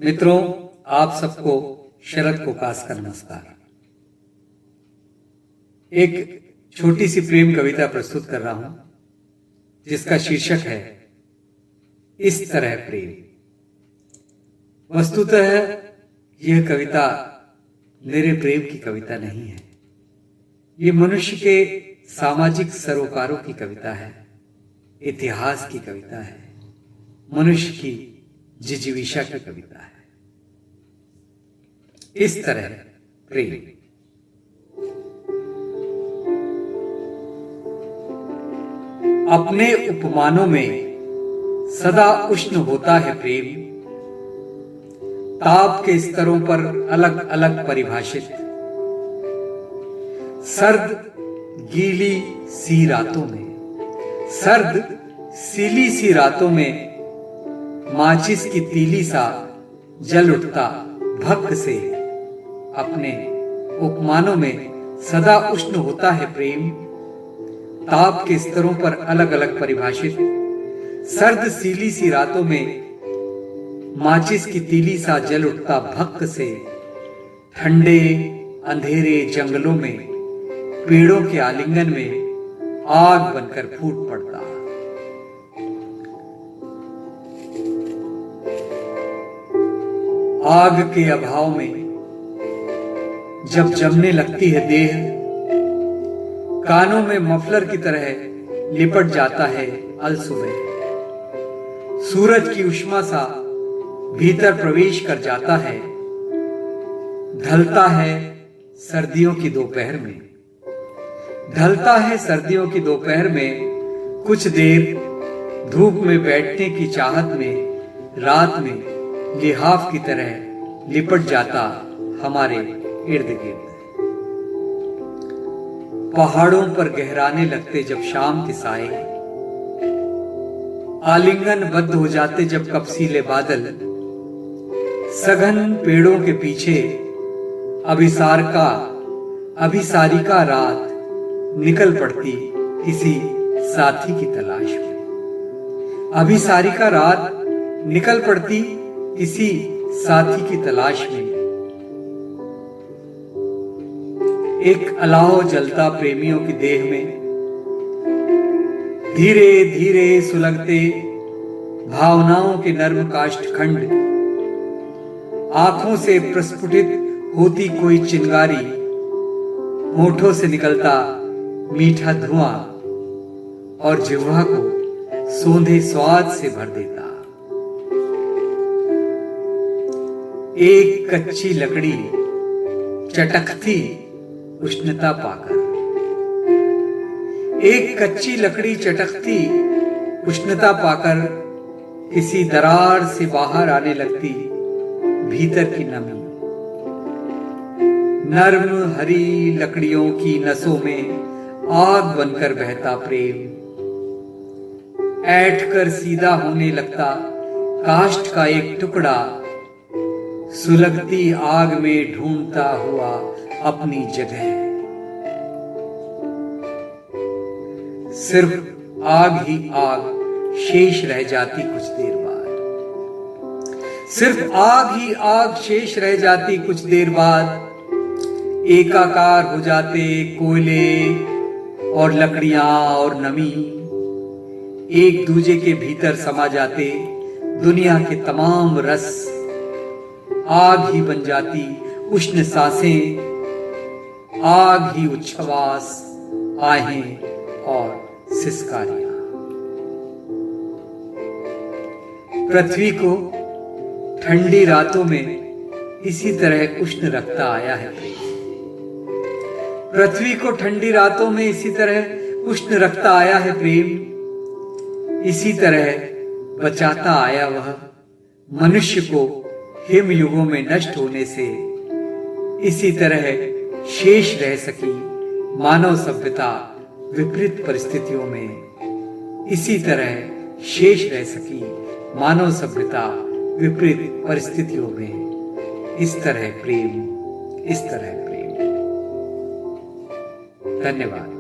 मित्रों, आप सबको शरद कोकास का नमस्कार। एक छोटी सी प्रेम कविता प्रस्तुत कर रहा हूं जिसका शीर्षक है इस तरह प्रेम। वस्तुतः यह कविता मेरे प्रेम की कविता नहीं है। ये मनुष्य के सामाजिक सरोकारों की कविता है, इतिहास की कविता है, मनुष्य की जिजीविषा की कविता है। इस तरह प्रेम। अपने उपमानों में सदा उष्ण होता है प्रेम, ताप के स्तरों पर अलग अलग परिभाषित। सर्द गीली सी रातों में, सर्द सीली सी रातों में माचिस की तीली सा जल उठता भक्त से। अपने उपमानों में सदा उष्ण होता है प्रेम, ताप के स्तरों पर अलग अलग परिभाषित। सर्द सीली सी रातों में माचिस की तीली सा जल उठता भक्त से। ठंडे अंधेरे जंगलों में पेड़ों के आलिंगन में आग बनकर फूट पड़ता। आग के अभाव में जब जमने लगती है देह, कानों में मफलर की तरह लिपट जाता है अलसुबह। सूरज की उष्मा सा भीतर प्रवेश कर जाता है, ढलता है सर्दियों की दोपहर में। ढलता है सर्दियों की दोपहर में, कुछ देर धूप में बैठने की चाहत में रात में लिहाफ की तरह लिपट जाता हमारे इर्द गिर्द। पहाड़ों पर गहराने लगते जब शाम के साए, आलिंगन बद्ध हो जाते जब कपसीले बादल। सघन पेड़ों के पीछे अभिसारिका रात निकल पड़ती किसी साथी की तलाश में। अभिसारिका रात निकल पड़ती किसी साथी की तलाश में। एक अलाव जलता प्रेमियों की देह में, धीरे धीरे सुलगते भावनाओं के नर्म काष्ठखंड। आंखों से प्रस्फुटित होती कोई चिंगारी, होठों से निकलता मीठा धुआं और जिह्वा को सोंधे स्वाद से भर देता। एक कच्ची लकड़ी चटकती उष्णता पाकर, एक कच्ची लकड़ी चटकती उष्णता पाकर किसी दरार से बाहर आने लगती भीतर की नमी। नर्म हरी लकड़ियों की नसों में आग बनकर बहता प्रेम। ऐठ कर सीधा होने लगता काष्ठ का एक टुकड़ा, सुलगती आग में ढूंढता हुआ अपनी जगह। सिर्फ आग ही आग शेष रह जाती कुछ देर बाद। सिर्फ आग ही आग शेष रह जाती कुछ देर बाद। एकाकार हो जाते कोयले और लकड़ियां और नमी। एक दूजे के भीतर समा जाते दुनिया के तमाम रस। आग ही बन जाती उष्ण सांसें, आग ही उच्छ्वास, आहें और सिसकारियां। पृथ्वी को ठंडी रातों में इसी तरह उष्ण रखता आया है प्रेम। पृथ्वी को ठंडी रातों में इसी तरह उष्ण रखता आया है प्रेम। इसी तरह बचाता आया वह मनुष्य को हिम युगों में नष्ट होने से। इसी तरह शेष रह सकी मानव सभ्यता विपरीत परिस्थितियों में। इसी तरह शेष रह सकी मानव सभ्यता विपरीत परिस्थितियों में। इस तरह प्रेम, इस तरह प्रेम। धन्यवाद।